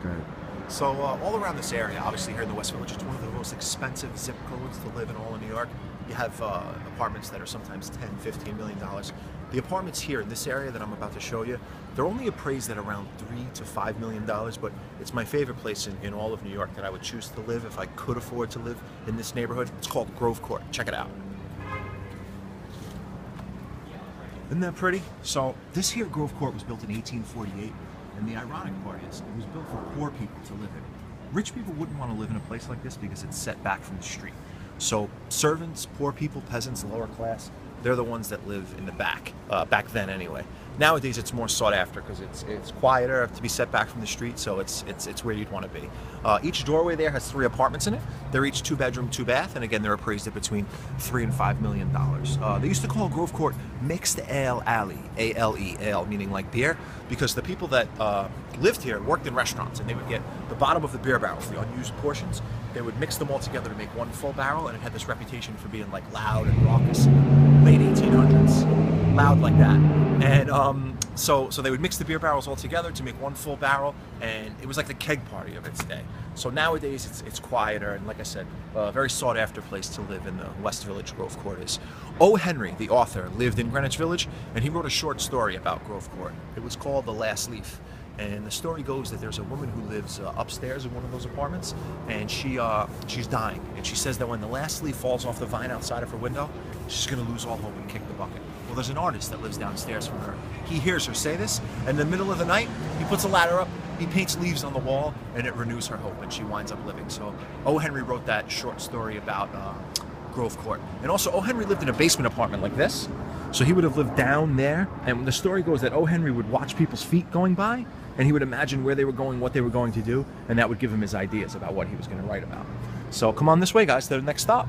Good. So all around this area, obviously here in the West Village, it's one of the most expensive zip codes to live in all of New York. You have apartments that are sometimes 10, 15 million dollars. The apartments here in this area that I'm about to show you, they're only appraised at around $3 to $5 million, but it's my favorite place in all of New York that I would choose to live if I could afford to live in this neighborhood. It's called Grove Court. Check it out. Isn't that pretty? So this here Grove Court was built in 1848, and the ironic part is it was built for poor people to live in. Rich people wouldn't want to live in a place like this because it's set back from the street. So servants, poor people, peasants, lower class, they're the ones that live in the back then anyway. Nowadays it's more sought after because it's quieter to be set back from the street, so it's where you'd want to be. Each doorway there has 3 apartments in it. They're each 2-bedroom, 2-bath, and again they're appraised at between $3 and $5 million. They used to call Grove Court Mixed Ale Alley, A-L-E, ale meaning like beer, because the people that lived here worked in restaurants, and they would get the bottom of the beer barrels, the unused portions. They would mix them all together to make one full barrel, and it had this reputation for being like loud and raucous, late 1800s, loud like that. And so they would mix the beer barrels all together to make one full barrel, and it was like the keg party of its day. So nowadays it's quieter, and like I said, a very sought after place to live in the West Village. Grove Court is. O. Henry, the author, lived in Greenwich Village, and he wrote a short story about Grove Court. It was called The Last Leaf. And the story goes that there's a woman who lives upstairs in one of those apartments, and she's dying. And she says that when the last leaf falls off the vine outside of her window, she's going to lose all hope and kick the bucket. Well, there's an artist that lives downstairs from her. He hears her say this, and in the middle of the night, he puts a ladder up, he paints leaves on the wall, and it renews her hope, and she winds up living. So O. Henry wrote that short story about Grove Court. And also, O. Henry lived in a basement apartment like this. So he would have lived down there, and the story goes that O. Henry would watch people's feet going by, and he would imagine where they were going, what they were going to do, and that would give him his ideas about what he was going to write about. So come on this way, guys, to the next stop.